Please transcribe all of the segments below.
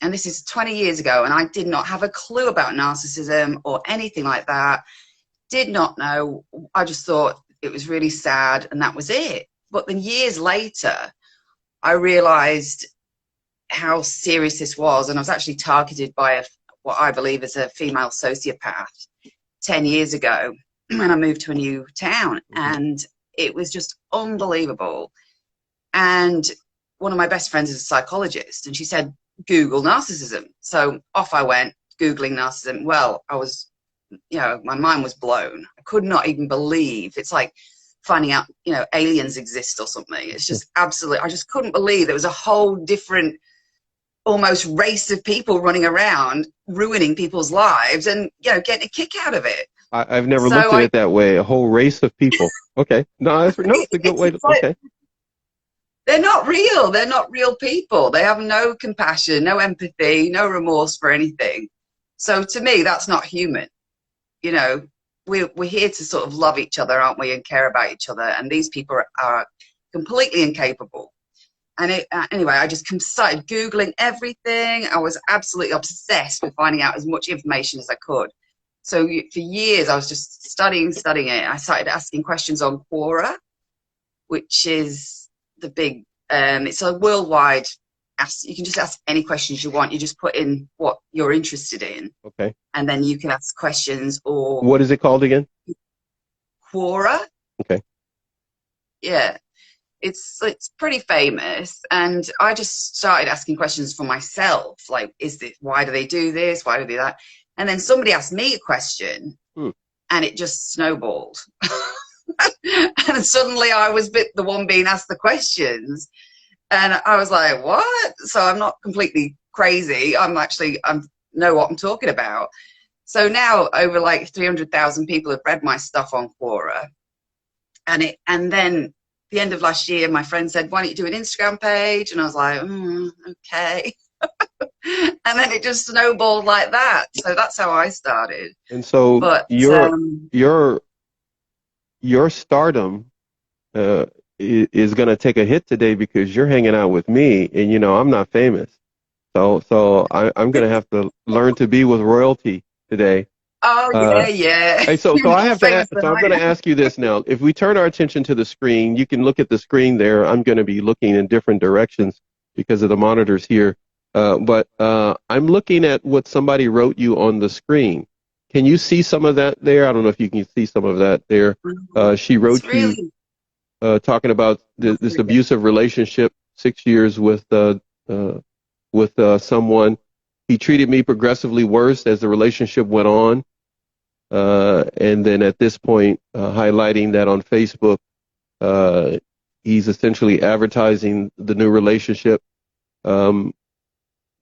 and this is 20 years ago, and I did not have a clue about narcissism or anything like that. Did not know. I just thought it was really sad, and that was it. But then years later, I realized how serious this was, and I was actually targeted by what I believe is a female sociopath 10 years ago when I moved to a new town, and it was just unbelievable. And one of my best friends is a psychologist, and she said, Google narcissism. So off I went, Googling narcissism. Well, I was, you know, my mind was blown. I could not even believe. It's like finding out, you know, aliens exist or something. It's just absolutely, I just couldn't believe there was a whole different, almost race of people running around, ruining people's lives and, you know, getting a kick out of it. I've never looked at it that way. A whole race of people. Okay. No, it's a good way to, okay. They're not real. They're not real people. They have no compassion, no empathy, no remorse for anything. So to me, that's not human. You know, we're here to sort of love each other, aren't we, and care about each other. And these people are completely incapable. And anyway, I just started Googling everything. I was absolutely obsessed with finding out as much information as I could. So for years, I was just studying it. I started asking questions on Quora, which is the big, it's a worldwide, you can just ask any questions you want. You just put in what you're interested in. Okay. And then you can ask questions or... What is it called again? Quora. Okay. Yeah. It's pretty famous. And I just started asking questions for myself. Like, why do they do this? Why do they do that? And then somebody asked me a question and it just snowballed. And suddenly I was the one being asked the questions, and I was like, what? So I'm not completely crazy. I know what I'm talking about. So now over like 300,000 people have read my stuff on Quora. And then the end of last year, my friend said, why don't you do an Instagram page? And I was like, okay. And then it just snowballed like that. So that's how I started. And so your stardom is going to take a hit today because you're hanging out with me, and you know I'm not famous, so I'm going to have to learn to be with royalty today. Oh yeah. Hey, so I have to ask, so I'm going to ask you this now. If we turn our attention to the screen, you can look at the screen there. I'm going to be looking in different directions because of the monitors here, but I'm looking at what somebody wrote you on the screen. Can you see some of that there? I don't know if you can see some of that there. She wrote you talking about this abusive relationship, 6 years with someone. He treated me progressively worse as the relationship went on. And then at this point, highlighting that on Facebook, he's essentially advertising the new relationship.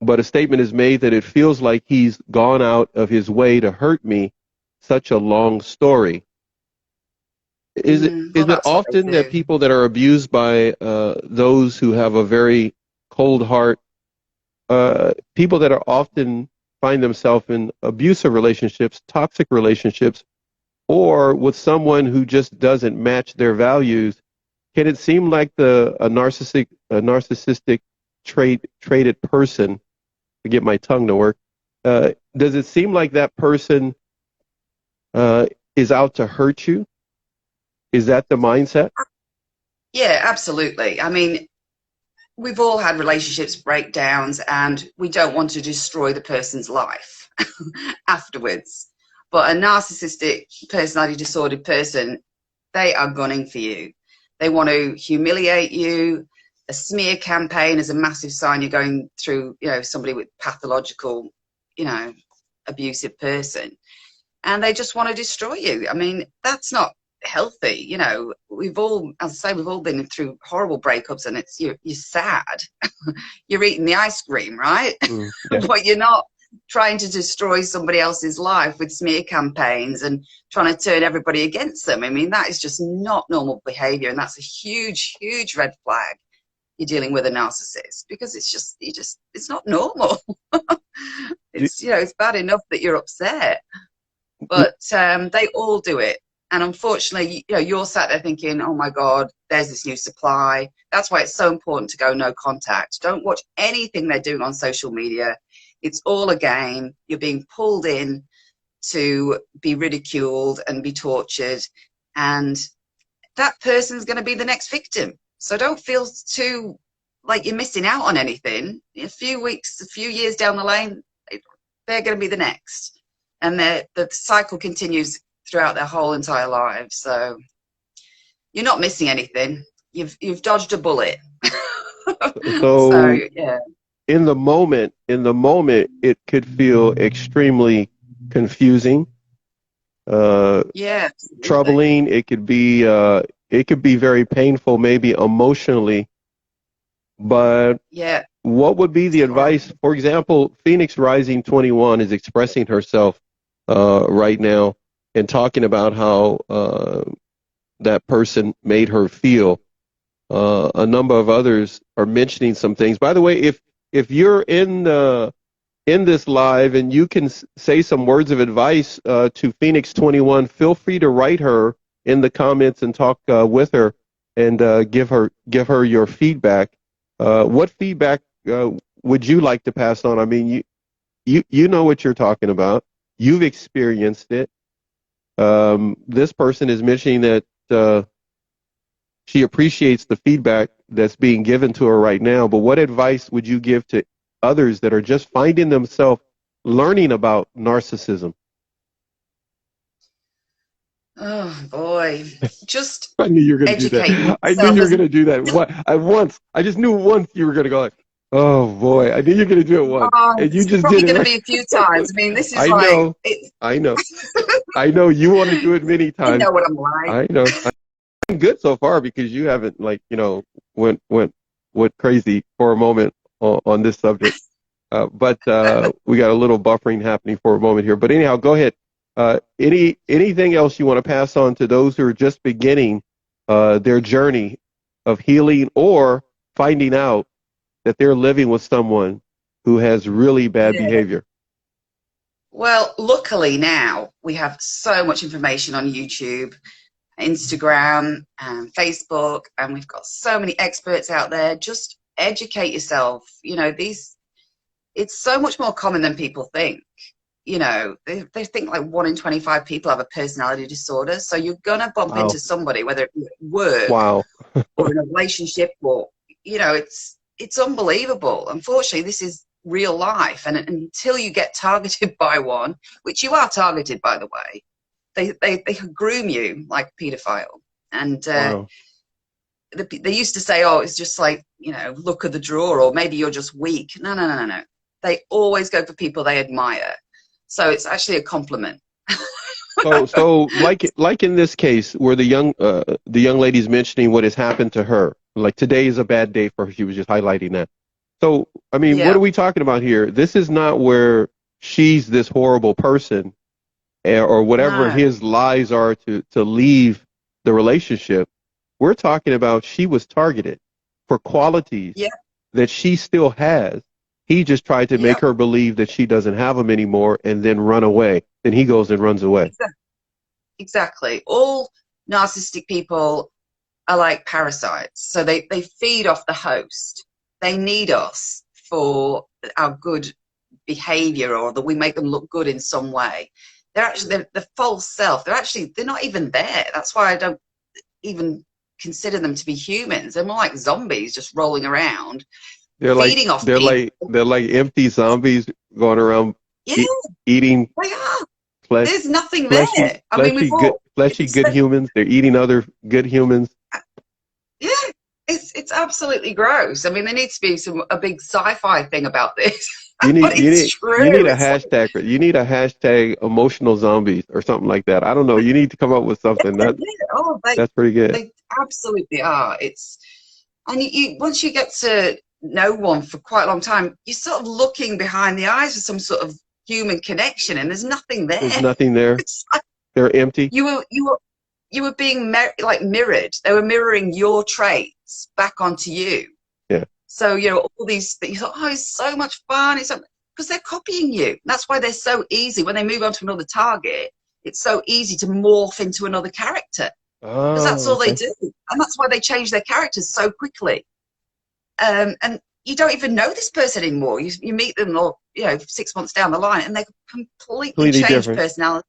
But a statement is made that it feels like he's gone out of his way to hurt me. Such a long story. Is it often that people that are abused by those who have a very cold heart, people that are often find themselves in abusive relationships, toxic relationships, or with someone who just doesn't match their values, can it seem like a narcissistic traded person, to get my tongue to work, does it seem like that person is out to hurt you? Is that the mindset? Yeah, absolutely. I mean, we've all had relationships breakdowns, and we don't want to destroy the person's life afterwards. But a narcissistic personality disordered person, they are gunning for you. They want to humiliate you. A smear campaign is a massive sign you're going through, you know, somebody with pathological, you know, abusive person. And they just want to destroy you. I mean, that's not healthy. You know, we've all, as I say, we've all been through horrible breakups, and you're sad. You're eating the ice cream, right? Yeah. But you're not trying to destroy somebody else's life with smear campaigns and trying to turn everybody against them. I mean, that is just not normal behavior, and that's a huge, huge red flag. You're dealing with a narcissist, because it's not normal. It's, you know, it's bad enough that you're upset, but they all do it. And unfortunately, you know, you're sat there thinking, oh my God, there's this new supply. That's why it's so important to go no contact. Don't watch anything they're doing on social media. It's all a game. You're being pulled in to be ridiculed and be tortured. And that person's going to be the next victim. So don't feel too like you're missing out on anything. A few weeks, a few years down the lane, they're going to be the next. And the cycle continues throughout their whole entire lives. So you're not missing anything. You've dodged a bullet. So yeah. In the moment, it could feel extremely confusing, yeah, troubling. It could be very painful, maybe emotionally. But yeah, what would be the advice? For example, Phoenix Rising 21 is expressing herself right now and talking about how that person made her feel. A number of others are mentioning some things. By the way, if you're in this live and you can say some words of advice to Phoenix 21, feel free to write her in the comments and talk with her and give her your feedback. What feedback would you like to pass on? I mean, you know what you're talking about. You've experienced it. This person is mentioning that she appreciates the feedback that's being given to her right now, but what advice would you give to others that are just finding themselves learning about narcissism? Oh boy, just I knew you were going to do that. I knew you were going to do that. I just knew once you were going to go like, oh boy, I knew you were going to do it once, and you just did it. It's probably going to be a few times. I mean, this is I know. I know you want to do it many times. You know what I'm like. I know. I'm good so far because you haven't went crazy for a moment on this subject. But we got a little buffering happening for a moment here. But anyhow, go ahead. Anything else you want to pass on to those who are just beginning their journey of healing or finding out that they're living with someone who has really bad behavior? Well, luckily now we have so much information on YouTube, Instagram, and Facebook, and we've got so many experts out there. Just educate yourself. You know, it's so much more common than people think. You know, they think like 1 in 25 people have a personality disorder. So you're going to bump into somebody, whether it be at work or in a relationship, or, you know, it's unbelievable. Unfortunately, this is real life. And until you get targeted by one, which you are targeted, by the way, they groom you like a pedophile. And they used to say, oh, it's just like, you know, look of the draw, or maybe you're just weak. No. They always go for people they admire. So it's actually a compliment. so like in this case where the young lady's mentioning what has happened to her, like today is a bad day for her. She was just highlighting that. So, I mean, what are we talking about here? This is not where she's this horrible person or whatever his lies are to leave the relationship. We're talking about she was targeted for qualities that she still has. He just tried to make her believe that she doesn't have them anymore and then run away. Then he goes and runs away. Exactly. All narcissistic people are like parasites. So they feed off the host. They need us for our good behavior, or that we make them look good in some way. They're actually the false self. They're not even there. That's why I don't even consider them to be humans. They're more like zombies just rolling around. They're like empty zombies going around eating. They are. There's nothing there. Fleshy good humans. They're eating other good humans. Yeah, it's absolutely gross. I mean, there needs to be a big sci-fi thing about this. You need a hashtag. You need a hashtag emotional zombies or something like that. I don't know. You need to come up with something. That's pretty good. They absolutely are. And once you get to know one for quite a long time, you're sort of looking behind the eyes for some sort of human connection, and there's nothing there. There's nothing there. They're empty. You were being mirrored. They were mirroring your traits back onto you. Yeah. So, you know, all these things, you thought, oh, it's so much fun. Because they're copying you. That's why they're so easy. When they move on to another target, it's so easy to morph into another character, because that's Oh, all they okay. do, and that's why they change their characters so quickly. And you don't even know this person anymore. You meet them, or 6 months down the line, and they've completely Completely changed different. personality.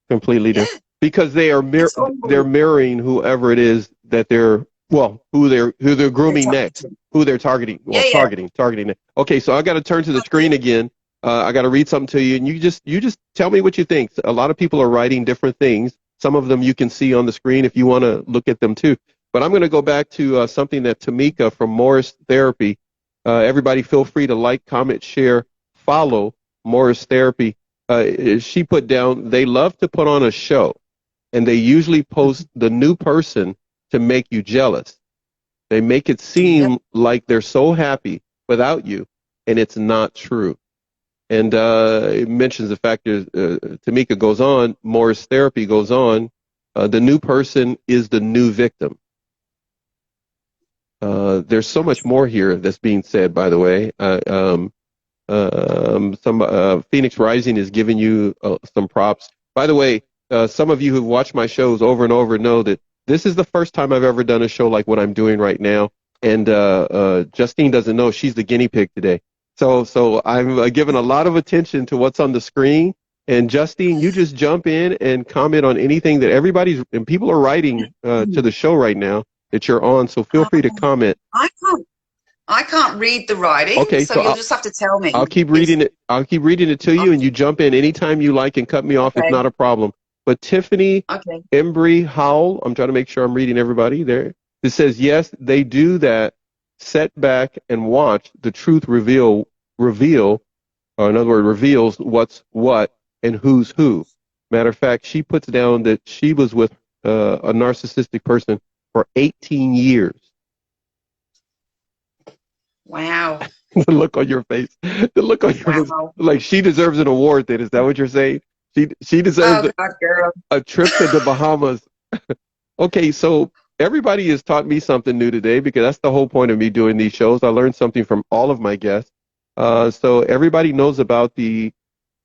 Completely Yeah, different. Because it's they're unbelievable. mirroring whoever it is that who they're They're grooming next, targeting. who they're targeting. Well, Yeah, yeah. targeting next. Okay, so I got to turn to the screen again. I got to read something to you, and you just tell me what you think. A lot of people are writing different things. Some of them you can see on the screen if you want to look at them too. But I'm going to go back to something that Tamika from Morris Therapy. Everybody, feel free to like, comment, share, follow Morris Therapy. She put down, they love to put on a show, and they usually post the new person to make you jealous. They make it Yep. seem like they're so happy without you, and it's not true. And it mentions the fact that Tamika goes on, Morris Therapy goes on, the new person is the new victim. There's so much more here that's being said, by the way. Phoenix Rising is giving you some props. By the way, some of you who've watched my shows over and over know that this is the first time I've ever done a show like what I'm doing right now. And Justine doesn't know she's the guinea pig today. So I'm giving a lot of attention to what's on the screen. And Justine, you just jump in and comment on anything that and people are writing to the show right now that you're on. So feel free to comment. I can't read the writing, Okay, so you'll just have to tell me. I'll keep reading it. I'll keep reading it to you, and you jump in anytime you like and cut me off. It's Okay. not a problem. But Tiffany Okay. Embry Howell, I'm trying to make sure I'm reading everybody there. It says, yes, they do that. Set back and watch the truth reveal, or in other words, reveals what's what and who's who. Matter of fact, she puts down that she was with a narcissistic person for 18 years. Wow. The look on your face. The look on your face. Like she deserves an award then. Is that what you're saying? She deserves a trip to the Bahamas. Okay, so everybody has taught me something new today, because that's the whole point of me doing these shows. I learned something from all of my guests. So everybody knows about the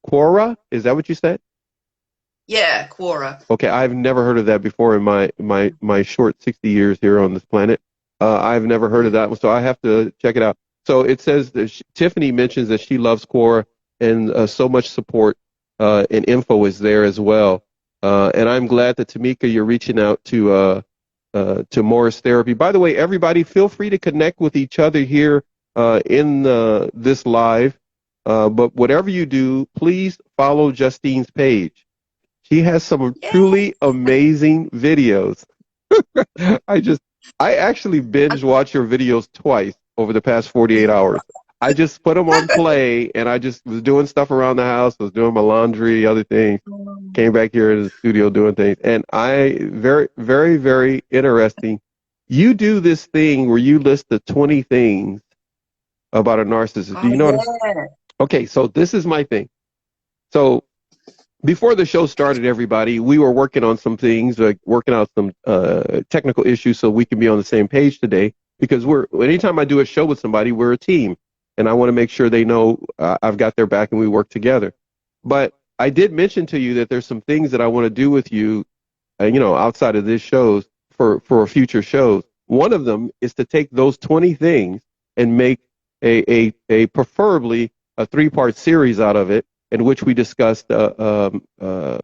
Quora. Is that what you said? Yeah, Quora. Okay, I've never heard of that before in my short 60 years here on this planet. I've never heard of that one, so I have to check it out. So it says that Tiffany mentions that she loves Quora, and so much support and info is there as well. And I'm glad that, Tamika, you're reaching out to Morris Therapy. By the way, everybody, feel free to connect with each other here in this live. But whatever you do, please follow Justine's page. She has some truly amazing videos. I actually binge watch your videos twice over the past 48 hours. I just put them on play, and I just was doing stuff around the house, was doing my laundry, other things, came back here in the studio doing things. And very, very, very interesting. You do this thing where you list the 20 things about a narcissist. Do you know what? Okay, so this is my thing. So before the show started, everybody, we were working on some things, like working out some technical issues so we can be on the same page today, because anytime I do a show with somebody, we're a team, and I want to make sure they know I've got their back and we work together. But I did mention to you that there's some things that I want to do with you, outside of this shows for future shows. One of them is to take those 20 things and make a preferably a 3-part series out of it, in which we discussed 6 or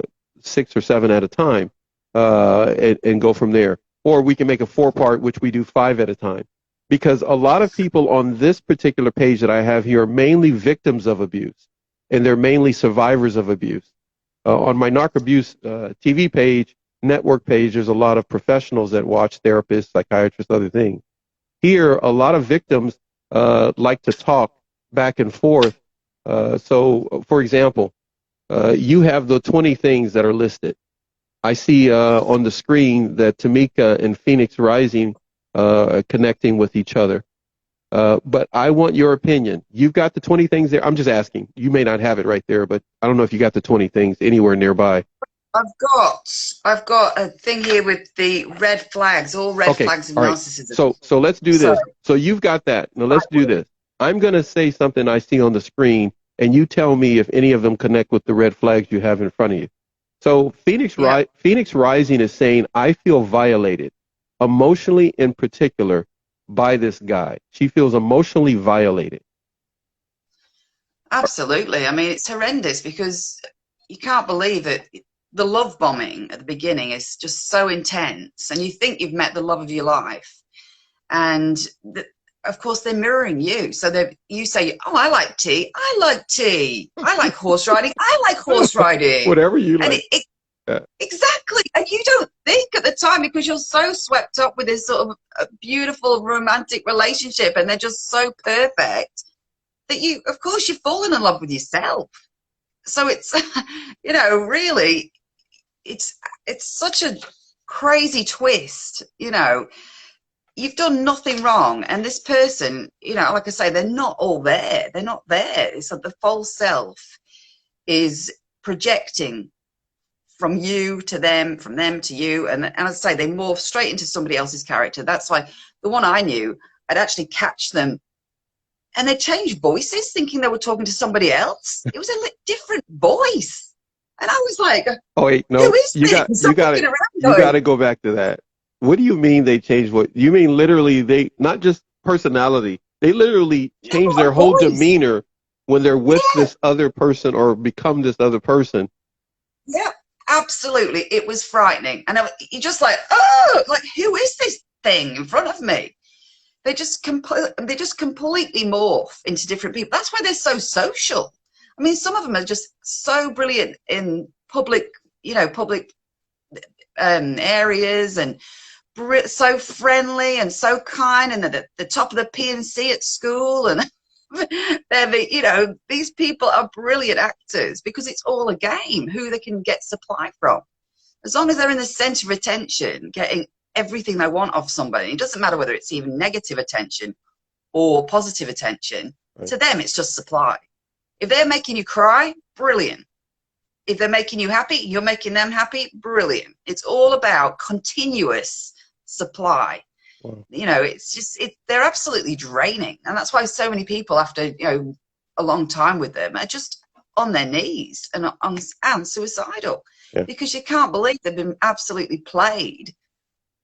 7 at a time, and go from there. Or we can make a 4-part, which we do 5 at a time. Because a lot of people on this particular page that I have here are mainly victims of abuse, and they're mainly survivors of abuse. On my Narcabuse TV page, network page, there's a lot of professionals that watch, therapists, psychiatrists, other things. Here, a lot of victims like to talk back and forth. So, for example, you have the 20 things that are listed. I see on the screen that Tamika and Phoenix Rising are connecting with each other. But I want your opinion. You've got the 20 things there. I'm just asking. You may not have it right there, but I don't know if you got the 20 things anywhere nearby. I've got a thing here with the red flags, all red flags of narcissism. So let's do this. So you've got that. Now let's do this. I'm going to say something I see on the screen, and you tell me if any of them connect with the red flags you have in front of you. So Phoenix Rising is saying, I feel violated, emotionally in particular, by this guy. She feels emotionally violated. Absolutely. I mean, it's horrendous because you can't believe it. The love bombing at the beginning is just so intense, and you think you've met the love of your life, and of course they're mirroring you. So you say, "Oh, I like tea. I like tea. I like horse riding. I like horse riding." Whatever you and like. Exactly. And you don't think at the time, because you're so swept up with this sort of beautiful romantic relationship, and they're just so perfect that you, of course, you've fallen in love with yourself. So it's, you know, really, it's such a crazy twist. You know, you've done nothing wrong, and this person, you know, like I say, they're not all there. They're not there. It's like the false self is projecting from you to them, from them to you, and as I say, they morph straight into somebody else's character. That's why the one I knew, I'd actually catch them, and they changed voices, thinking they were talking to somebody else. It was a different voice, and I was like, "Oh wait, no, who is you this?" You got to go back to that. What do you mean they changed voice? You mean literally they, not just personality, they literally change their whole demeanor when they're with this other person or become this other person? Yeah. Absolutely, it was frightening, and you're just like, oh, like, who is this thing in front of me? They just completely morph into different people. That's why they're so social. I mean, some of them are just so brilliant in public, you know, public areas, and so friendly and so kind, and they're the top of the P&C at school, and you know, these people are brilliant actors because it's all a game, who they can get supply from. As long as they're in the center of attention, getting everything they want off somebody, it doesn't matter whether it's even negative attention or positive attention. Right. To them, it's just supply. If they're making you cry, brilliant. If they're making you happy, you're making them happy, brilliant. It's all about continuous supply. You know, it's just, they're absolutely draining. And that's why so many people, after, you know, a long time with them, are just on their knees and suicidal, because you can't believe they've been absolutely played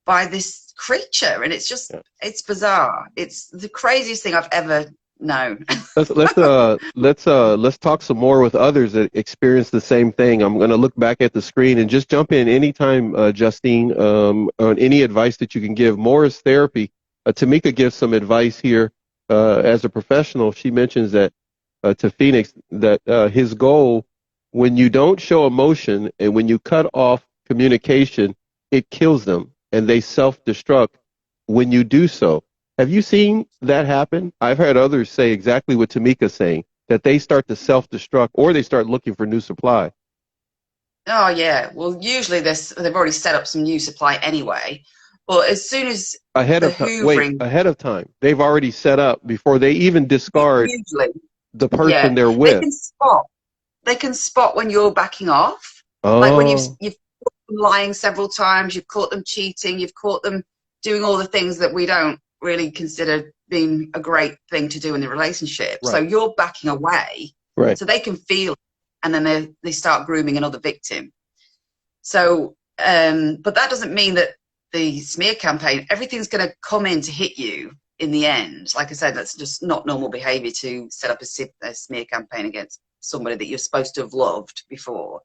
by this creature. And it's just, it's bizarre. It's the craziest thing I've ever known. Let's talk some more with others that experience the same thing. I'm going to look back at the screen and just jump in anytime, Justine, on any advice that you can give. More is therapy. Tamika gives some advice here as a professional. She mentions that to Phoenix that his goal, when you don't show emotion and when you cut off communication, it kills them and they self-destruct when you do so. Have you seen that happen? I've heard others say exactly what Tamika's saying, that they start to self-destruct or they start looking for new supply. Oh, yeah. Well, usually they've already set up some new supply anyway. But as soon as ahead of time, they've already set up before they even discard the person they're with. They can spot when you're backing off. Oh. Like when you've caught them lying several times, you've caught them cheating, you've caught them doing all the things that we don't really consider being a great thing to do in the relationship. Right. So you're backing away, right? So they can feel it, and then they start grooming another victim. So, but that doesn't mean that the smear campaign, everything's going to come in to hit you in the end. Like I said, that's just not normal behavior to set up a smear campaign against somebody that you're supposed to have loved before.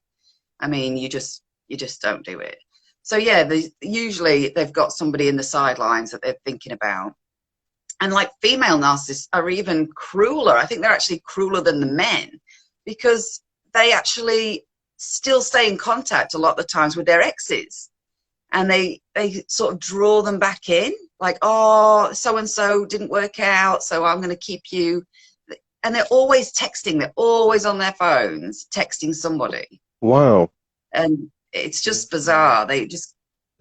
I mean, you just don't do it. So yeah, usually they've got somebody in the sidelines that they're thinking about. And like female narcissists are even crueler. I think they're actually crueler than the men, because they actually still stay in contact a lot of the times with their exes. And they sort of draw them back in, like, oh, so-and-so didn't work out, so I'm going to keep you. And they're always texting. They're always on their phones texting somebody. Wow. And it's just bizarre. They just,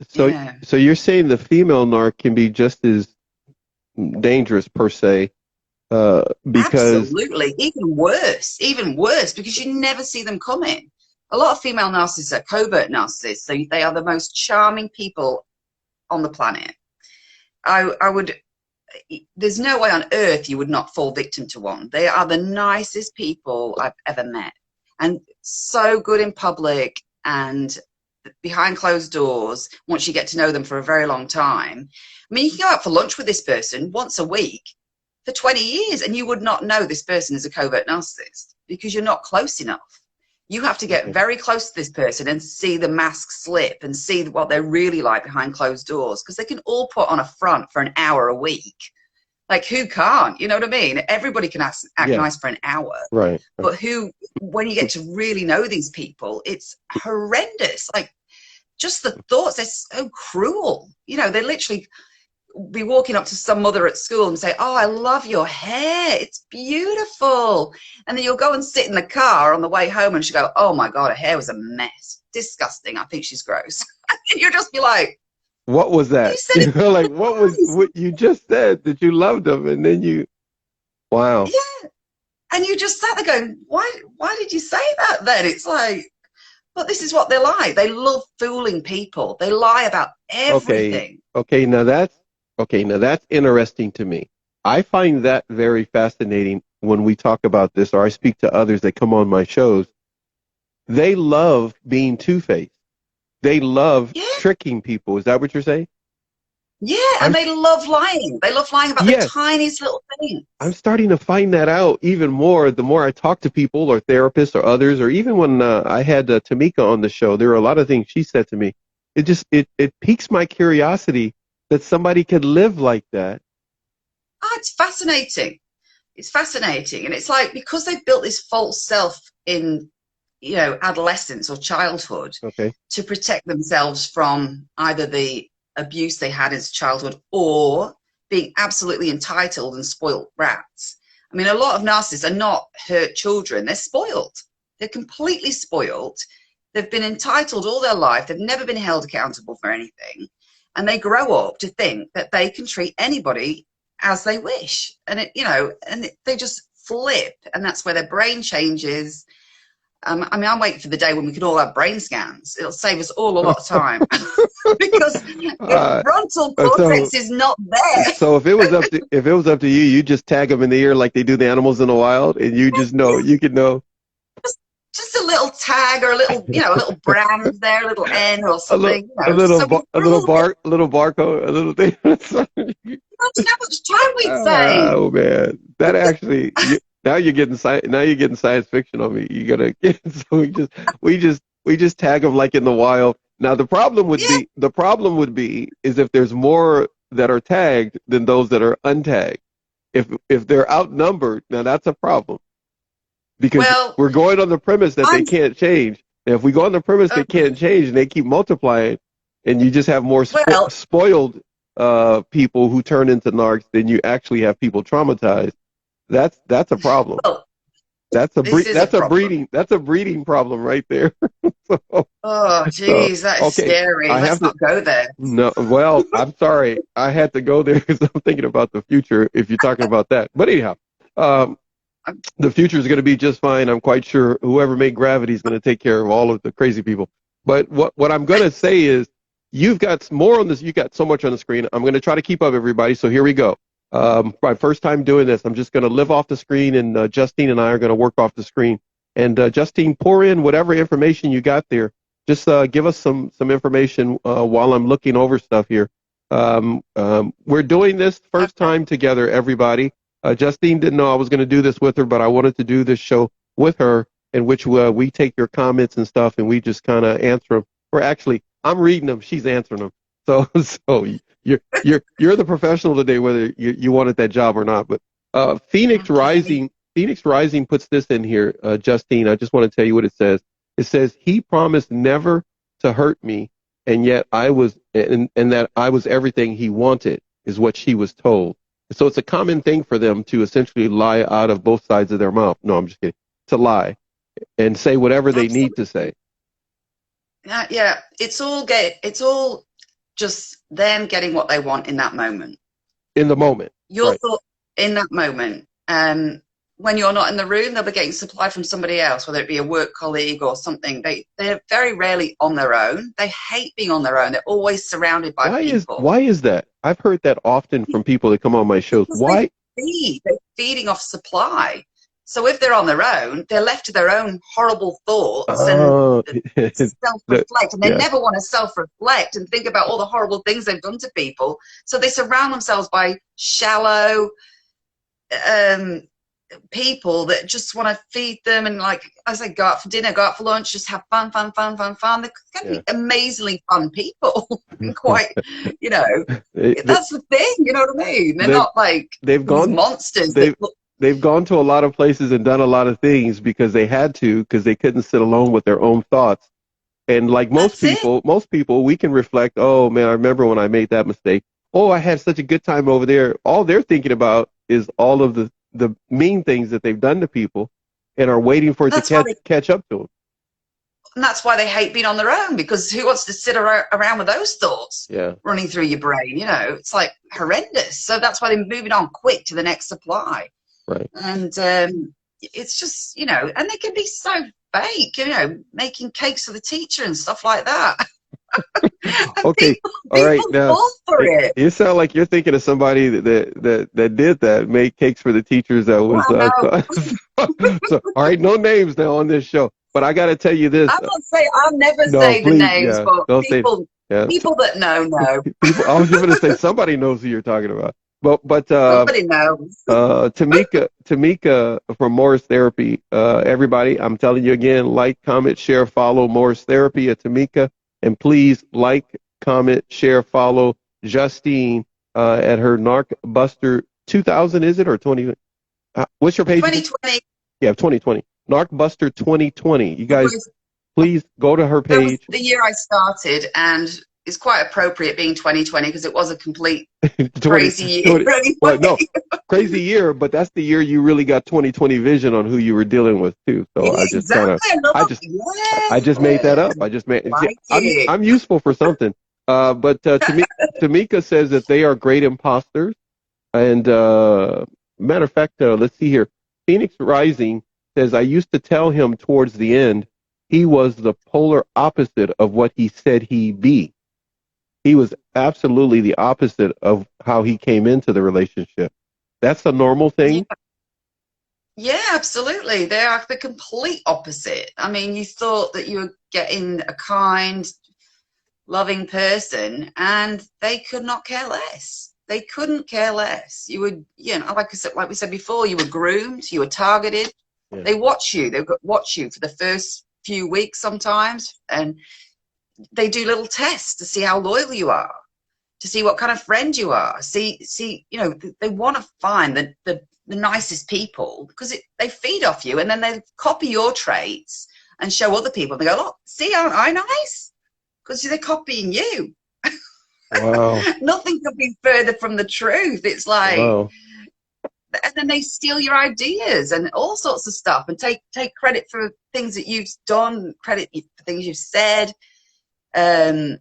so you're saying the female narc can be just as dangerous per se, because absolutely, even worse, because you never see them coming. A lot of female narcissists are covert narcissists. So they are the most charming people on the planet. There's no way on earth you would not fall victim to one. They are the nicest people I've ever met, and so good in public. and behind closed doors, once you get to know them for a very long time. I mean, you can go out for lunch with this person once a week for 20 years and you would not know this person is a covert narcissist because you're not close enough. You have to get very close to this person and see the mask slip and see what they're really like behind closed doors, because they can all put on a front for an hour a week. Like, who can't? You know what I mean? Everybody can act nice for an hour. Right. But when you get to really know these people, it's horrendous. Like, just the thoughts, they're so cruel. You know, they literally be walking up to some mother at school and say, oh, I love your hair. It's beautiful. And then you'll go and sit in the car on the way home and she'll go, oh my God, her hair was a mess. Disgusting. I think she's gross. And you'll just be like, what was that? Like, what was what you just said that you loved them, and then wow. Yeah. And you just sat there going, why did you say that then? It's like, but this is what they're like. They love fooling people. They lie about everything. Okay, now that's interesting to me. I find that very fascinating when we talk about this, or I speak to others that come on my shows. They love being two-faced. They love tricking people. Is that what you're saying? Yeah, and they love lying. They love lying about the tiniest little things. I'm starting to find that out even more the more I talk to people or therapists or others, or even when I had Tamika on the show, there were a lot of things she said to me. It piques my curiosity that somebody could live like that. Oh, it's fascinating. It's fascinating. And it's like, because they've built this false self in, you know, adolescence or childhood to protect themselves from either the abuse they had as childhood or being absolutely entitled and spoilt brats. I mean, a lot of narcissists are not hurt children. They're spoiled. They're completely spoiled. They've been entitled all their life. They've never been held accountable for anything. And they grow up to think that they can treat anybody as they wish. And, they just flip. And that's where their brain changes. I mean, I'm waiting for the day when we can all have brain scans. It'll save us all a lot of time because the frontal cortex is not there. So if it was up to you, you just tag them in the ear like they do the animals in the wild, and you just know, you can know. Just a little tag or a little brand there, a little N or something. A little barcode, a little thing. Imagine how much time we'd save. Oh man, that actually. Now you're getting science fiction on me. You gotta so we just tag them like in the wild. Now the problem would be is if there's more that are tagged than those that are untagged. If they're outnumbered, now that's a problem. Because we're going on the premise that they can't change. And if we go on the premise they can't change and they keep multiplying, and you just have more spoiled people who turn into narcs than you actually have people traumatized. That's a problem. That's a breeding problem right there. Oh, geez, that is scary. Let's not go there. No, well, I'm sorry. I had to go there because I'm thinking about the future if you're talking about that. But anyhow, the future is going to be just fine. I'm quite sure whoever made gravity is going to take care of all of the crazy people. But what I'm going to say is you've got more on this. You got so much on the screen. I'm going to try to keep up, everybody. So here we go. My first time doing this, I'm just going to live off the screen, and Justine and I are going to work off the screen. And Justine, pour in whatever information you got there. Just give us some information while I'm looking over stuff here. We're doing this first time together, everybody. Justine didn't know I was going to do this with her, but I wanted to do this show with her, in which we take your comments and stuff, and we just kind of answer them. Or actually, I'm reading them, she's answering them. So you're the professional today, whether you wanted that job or not. But Phoenix Rising puts this in here, Justine. I just want to tell you what it says. It says, he promised never to hurt me, and yet I was, and that I was everything he wanted, is what she was told. So it's a common thing for them to essentially lie out of both sides of their mouth. No, I'm just kidding. To lie and say whatever they need to say. Yeah, it's all just them getting what they want in that moment. In the moment. Your thought in that moment. When you're not in the room, they'll be getting supply from somebody else, whether it be a work colleague or something. They're very rarely on their own. They hate being on their own. They're always surrounded by people. Why is that? I've heard that often from people that come on my shows. Why? They're feeding off supply. So if they're on their own, they're left to their own horrible thoughts Oh, and self-reflect. And they yeah. never want to self-reflect and think about all the horrible things they've done to people. So they surround themselves by shallow people that just want to feed them and, like I say, go out for dinner, go out for lunch, just have fun. They're going to be amazingly fun people. Quite, you know, that's the thing, you know what I mean? They're not like these monsters. They've gone to a lot of places and done a lot of things because they had to, because they couldn't sit alone with their own thoughts. And like most people, we can reflect, oh man, I remember when I made that mistake. Oh, I had such a good time over there. All they're thinking about is all of the mean things that they've done to people and are waiting for it to catch up to them. And that's why they hate being on their own, because who wants to sit around with those thoughts running through your brain? You know, it's like horrendous. So that's why they're moving on quick to the next supply. Right. And it's just, you know, and they can be so fake, you know, making cakes for the teacher and stuff like that. Okay. All right. Now, you sound like you're thinking of somebody that did that, made cakes for the teachers. That was so. All right, no names now on this show, but I got to tell you this. I'll never say the names, but people that know. People, I was just going to say somebody knows who you're talking about. But somebody knows. Tamika from Morris Therapy. Everybody, I'm telling you again, like, comment, share, follow Morris Therapy at Tamika. And please like, comment, share, follow Justine at her Narcbuster 2000, is it, or 20? What's your page? 2020. Yeah, 2020. Narcbuster 2020. You guys, please go to her page. That was the year I started, and it's quite appropriate being 2020 because it was a complete crazy year. Well, no, crazy year, but that's the year you really got 2020 vision on who you were dealing with too. So I just made that up. I'm useful for something. But Tamika says that they are great imposters. And matter of fact, let's see here. Phoenix Rising says, I used to tell him towards the end he was the polar opposite of what he said he'd be. He was absolutely the opposite of how he came into the relationship. That's a normal thing? Yeah, absolutely. They are the complete opposite. I mean, you thought that you were getting a kind, loving person, and they could not care less. They couldn't care less. You would, you know, like we said before, you were groomed, you were targeted. Yeah. They watch you for the first few weeks sometimes, and they do little tests to see how loyal you are, to see what kind of friend you are. See, you know, they want to find the nicest people because they feed off you, and then they copy your traits and show other people. They go, look, see, aren't I nice? Because they're copying you. Wow. Nothing could be further from the truth. It's like, wow. And then they steal your ideas and all sorts of stuff, and take credit for things that you've done, credit for things you've said. The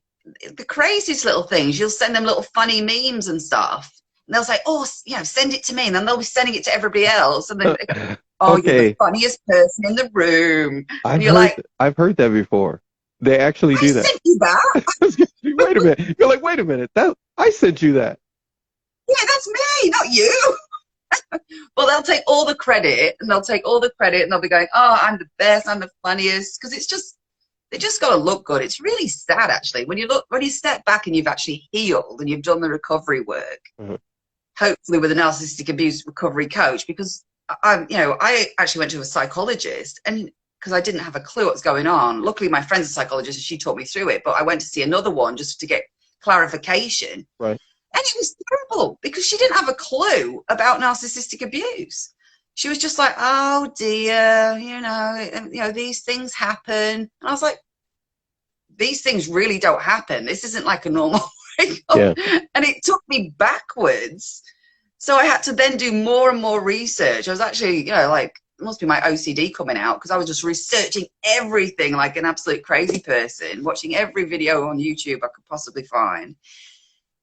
craziest little things. You'll send them little funny memes and stuff, and they'll say, oh, you know, send it to me, and then they'll be sending it to everybody else, and then they go, oh, okay, you're the funniest person in the room. I've heard that before. They actually do that. I sent you that. Wait a minute. You're like, wait a minute. I sent you that. Yeah, that's me, not you. Well, they'll take all the credit, and they'll be going, oh, I'm the best, I'm the funniest, because they just got to look good. It's really sad, actually, when you step back and you've actually healed and you've done the recovery work, hopefully with a narcissistic abuse recovery coach, because I actually went to a psychologist, and because I didn't have a clue what's going on. Luckily, my friend's a psychologist and she taught me through it, but I went to see another one just to get clarification. Right. And it was terrible because she didn't have a clue about narcissistic abuse. She was just like, oh dear, you know, these things happen. And I was like, these things really don't happen. This isn't like a normal breakup. Yeah. And it took me backwards. So I had to then do more and more research. I was actually, you know, like, it must be my OCD coming out, because I was just researching everything like an absolute crazy person, watching every video on YouTube I could possibly find.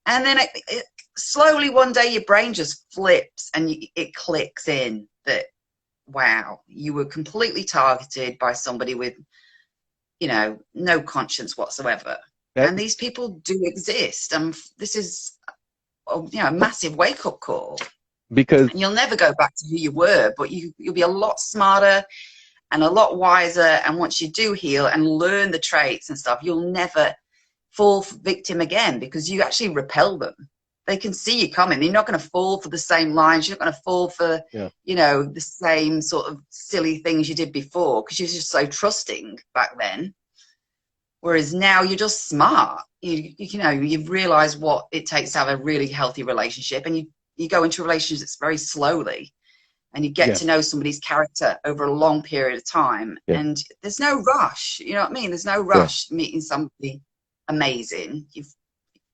And then it slowly one day your brain just flips and it clicks in that, wow, you were completely targeted by somebody with, you know, no conscience whatsoever. Yeah. And these people do exist. And this is, you know, a massive wake-up call. Because and you'll never go back to who you were, but you'll be a lot smarter and a lot wiser. And once you do heal and learn the traits and stuff, you'll never fall victim again, because you actually repel them. They can see you coming. You're not going to fall for the same lines. You're not going to fall for, you know, the same sort of silly things you did before, because you're just so trusting back then. Whereas now you're just smart. You know, you've realized what it takes to have a really healthy relationship, and you go into relationships very slowly, and you get to know somebody's character over a long period of time. And there's no rush. You know what I mean? There's no rush meeting somebody amazing.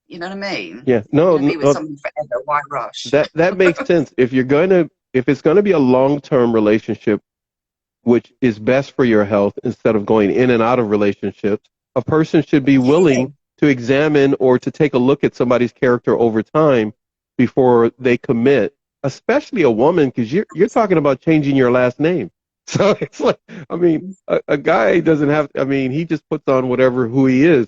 You know what I mean? Yeah. No, be with someone forever. Why rush? That makes sense. If it's gonna be a long-term relationship, which is best for your health, instead of going in and out of relationships, a person should be willing to examine or to take a look at somebody's character over time before they commit, especially a woman, because you're talking about changing your last name. So it's like, I mean, a guy doesn't have, I mean, he just puts on who he is.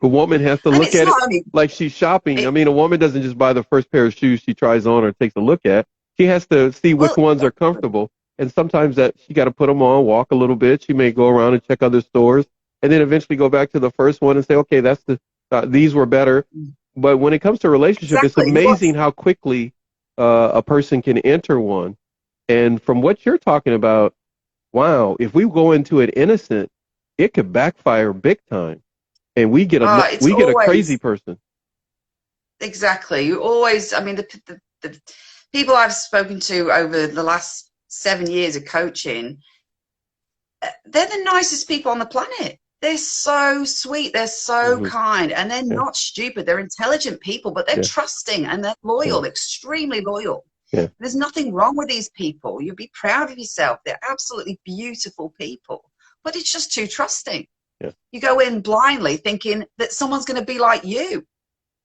A woman has to look at it like she's shopping. I mean, a woman doesn't just buy the first pair of shoes she tries on or takes a look at. She has to see which ones are comfortable. And sometimes that she got to put them on, walk a little bit. She may go around and check other stores, and then eventually go back to the first one and say, okay, that's these were better. But when it comes to relationship, it's amazing how quickly a person can enter one. And from what you're talking about, wow, if we go into it innocent, it could backfire big time. And we get a crazy person. Exactly. You always, I mean, the people I've spoken to over the last 7 years of coaching, they're the nicest people on the planet. They're so sweet. They're so kind, and they're not stupid. They're intelligent people, but they're trusting, and they're loyal, extremely loyal. There's nothing wrong with these people. You'd be proud of yourself. They're absolutely beautiful people, but it's just too trusting. You go in blindly thinking that someone's going to be like you,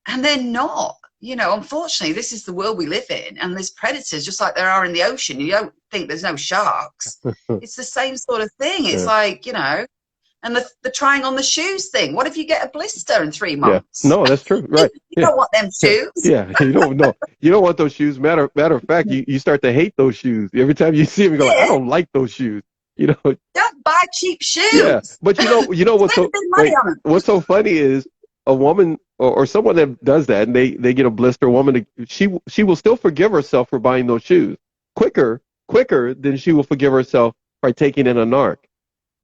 and they're not. You know, unfortunately, this is the world we live in, and there's predators just like there are in the ocean. You don't think there's no sharks. It's the same sort of thing. It's like, you know, and the trying on the shoes thing. What if you get a blister in 3 months? No, that's true. Right. You don't want them shoes. You don't know. You don't want those shoes. Matter of fact, you start to hate those shoes. Every time you see them, you go, like, I don't like those shoes. You know, don't buy cheap shoes. Yeah, but you know what's so funny is a woman or someone that does that, and they get a blister. A woman, she will still forgive herself for buying those shoes quicker than she will forgive herself by taking in a narc.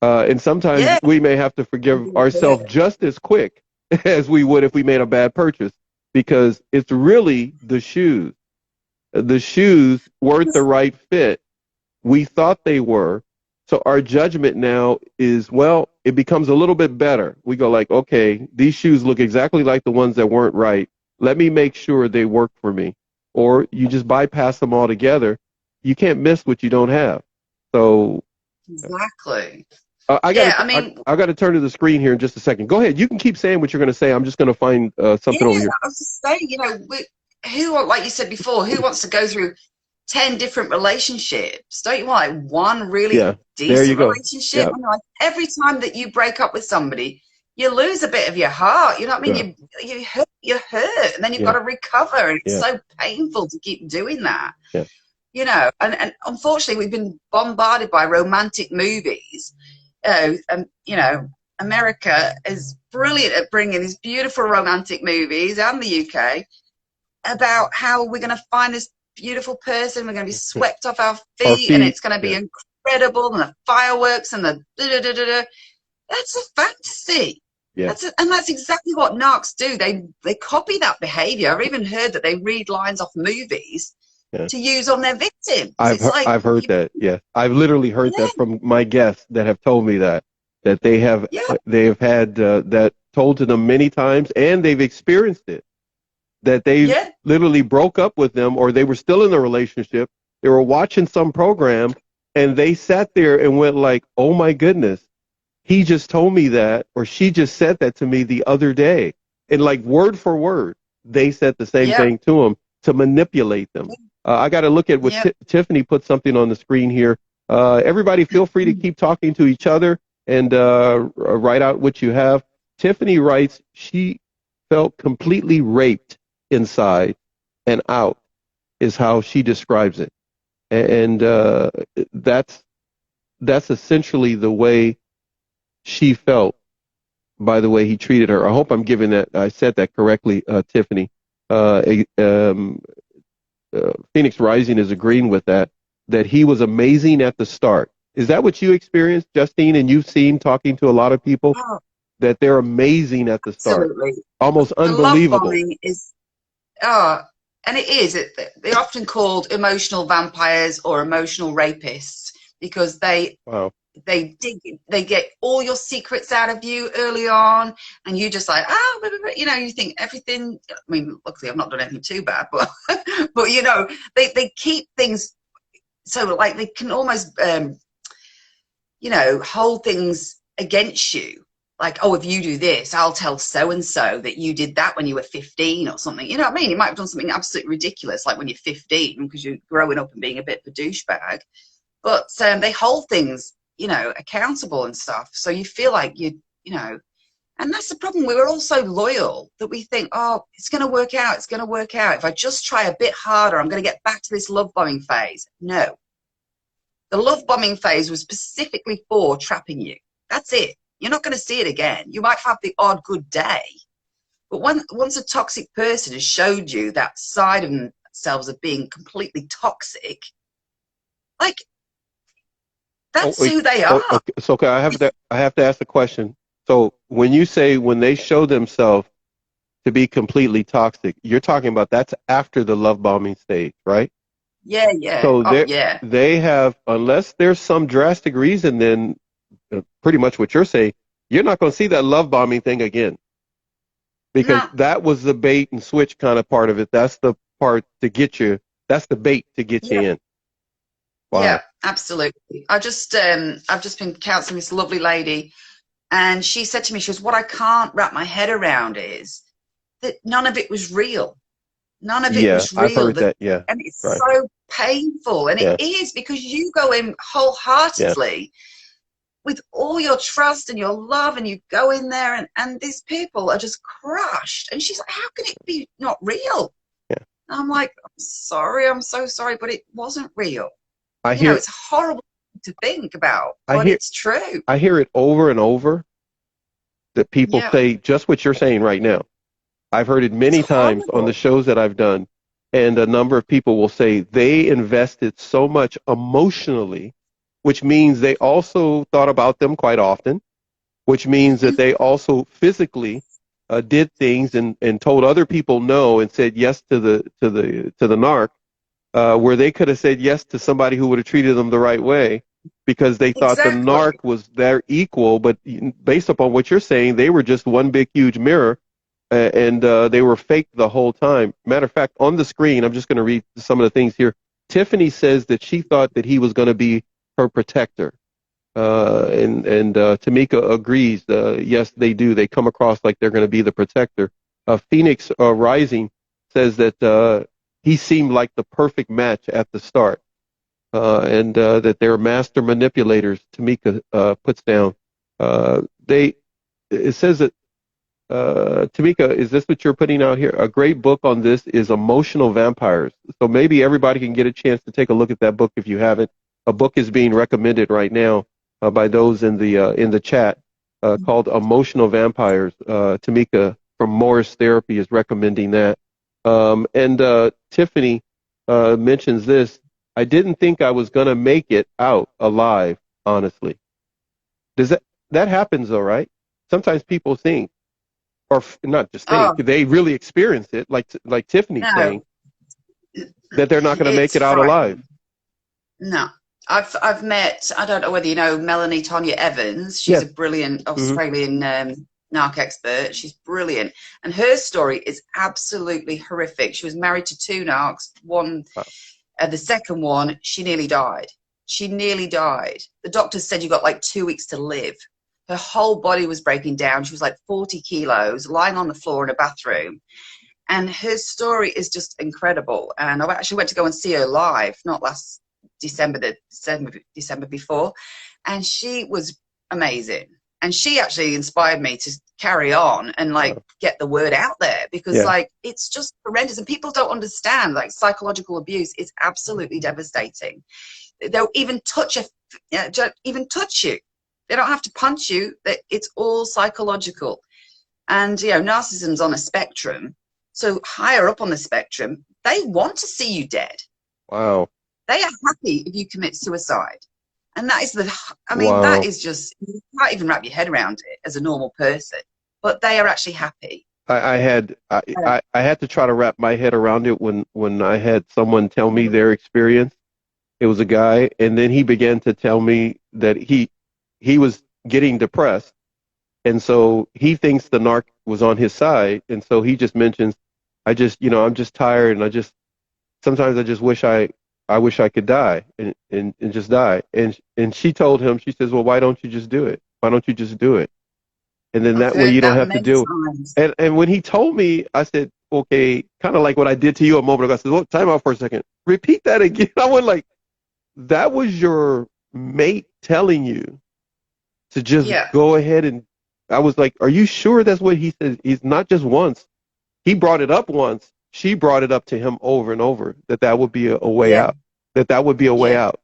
And sometimes we may have to forgive ourselves just as quick as we would if we made a bad purchase, because it's really the shoes. The shoes weren't the right fit. We thought they were. So our judgment now is, well, it becomes a little bit better. We go like, okay, these shoes look exactly like the ones that weren't right. Let me make sure they work for me. Or you just bypass them altogether. You can't miss what you don't have. So exactly. I got to turn to the screen here in just a second. Go ahead. You can keep saying what you're going to say. I'm just going to find something over here. I was just saying, you know, who, like you said before, who wants to go through 10 different relationships? Don't you want like one really decent relationship? Yep. Like, every time that you break up with somebody, you lose a bit of your heart. You know what I mean? You hurt, and then you've got to recover, and it's so painful to keep doing that. You know, and unfortunately, we've been bombarded by romantic movies. You know, America is brilliant at bringing these beautiful romantic movies, and the UK, about how we're going to find this beautiful person, we're going to be swept off our feet, and it's going to be incredible, and the fireworks and the da-da-da-da-da. That's a fantasy. And that's exactly what narcs do. They copy that behavior. I've even heard that they read lines off movies to use on their victims. I've heard that. I've literally heard that from my guests that have told me that they have had that told to them many times, and they've experienced it. That they literally broke up with them, or they were still in the relationship. They were watching some program, and they sat there and went like, oh my goodness, he just told me that, or she just said that to me the other day. And like word for word, they said the same thing to them to manipulate them. I got to look at what Tiffany put something on the screen here. Everybody feel free to keep talking to each other and write out what you have. Tiffany writes, she felt completely raped inside and out. is how she describes it. And that's essentially the way she felt by the way he treated her. I hope I said that correctly, Tiffany. Phoenix Rising is agreeing with that he was amazing at the start. Is that what you experienced, Justine, and you've seen talking to a lot of people, that they're amazing at the start? Absolutely. Almost The love unbelievable. bombing is, and it is. They're often called emotional vampires or emotional rapists because they get all your secrets out of you early on, and you just like, you think everything. I mean, luckily I've not done anything too bad, but but they keep things so like they can almost hold things against you. Like, oh, if you do this, I'll tell so-and-so that you did that when you were 15 or something. You know what I mean? You might have done something absolutely ridiculous, like when you're 15, because you're growing up and being a bit of a douchebag. But they hold things, accountable and stuff. So you feel like and that's the problem. We were all so loyal that we think, oh, it's going to work out. It's going to work out. If I just try a bit harder, I'm going to get back to this love bombing phase. No. The love bombing phase was specifically for trapping you. That's it. You're not going to see it again. You might have the odd good day. But once a toxic person has showed you that side of themselves of being completely toxic, like, that's who they are. Okay. So okay, I have to ask a question. So when you say when they show themselves to be completely toxic, you're talking about that's after the love bombing stage, right? Yeah, yeah. So they have, unless there's some drastic reason, then pretty much what you're saying, you're not going to see that love bombing thing again. Because that was the bait and switch kind of part of it. That's the part to get you. That's the bait to get you in. Wow. Yeah, absolutely. I've just been counseling this lovely lady, and she said to me, she goes, what I can't wrap my head around is that none of it was real. None of it was real. I've heard that, yeah. And it's so painful. And it is, because you go in wholeheartedly with all your trust and your love, and you go in there and these people are just crushed. And she's like, how can it be not real? Yeah. And I'm like, I'm sorry, I'm so sorry, but it wasn't real. It's horrible to think about, but it's true. I hear it over and over that people say just what you're saying right now. I've heard it many times on the shows that I've done, and a number of people will say they invested so much emotionally, which means they also thought about them quite often, which means that they also physically did things and told other people no and said yes to the narc, where they could have said yes to somebody who would have treated them the right way because they thought the narc was their equal. But based upon what you're saying, they were just one big, huge mirror, and they were fake the whole time. Matter of fact, on the screen, I'm just going to read some of the things here. Tiffany says that she thought that he was going to be her protector. And Tamika agrees. Yes, they do. They come across like they're going to be the protector. Phoenix Rising says that he seemed like the perfect match at the start, and that they're master manipulators. Tamika puts down. It says that Tamika, is this what you're putting out here? A great book on this is Emotional Vampires. So maybe everybody can get a chance to take a look at that book if you haven't. A book is being recommended right now by those in the chat called Emotional Vampires. Tamika from Morris Therapy is recommending that. And Tiffany mentions this. I didn't think I was going to make it out alive, honestly. Does that happens though, right? Sometimes people think, or not just think, they really experience it, like Tiffany's saying, that they're not going to make it out alive. No. I've met, I don't know whether you know Melanie Tonya Evans. She's a brilliant Australian narc expert. She's brilliant. And her story is absolutely horrific. She was married to 2 narcs. The second one, she nearly died. She nearly died. The doctors said you got like 2 weeks to live. Her whole body was breaking down. She was like 40 kilos, lying on the floor in a bathroom. And her story is just incredible. And I actually went to go and see her live, not last December, the December before. And she was amazing. And she actually inspired me to carry on and like get the word out there, because like it's just horrendous, and people don't understand like psychological abuse is absolutely devastating. They'll even touch you. They don't have to punch you. It's all psychological. And narcissism's on a spectrum. So higher up on the spectrum, they want to see you dead. Wow. They are happy if you commit suicide. And that is that is just, you can't even wrap your head around it as a normal person. But they are actually happy. I had to try to wrap my head around it when I had someone tell me their experience. It was a guy, and then he began to tell me that he was getting depressed, and so he thinks the narc was on his side, and so he just mentions, I'm just tired, and sometimes I just wish I could die and just die. And she told him, she says, well, why don't you just do it? Why don't you just do it? And then that way you don't have to do it. And when he told me, I said, okay, kind of like what I did to you a moment ago. I said, well, time out for a second. Repeat that again. I went like, that was your mate telling you to just go ahead, and I was like, are you sure that's what he said? He's not just once. He brought it up once. She brought it up to him over and over that would be a way out. That would be a way out.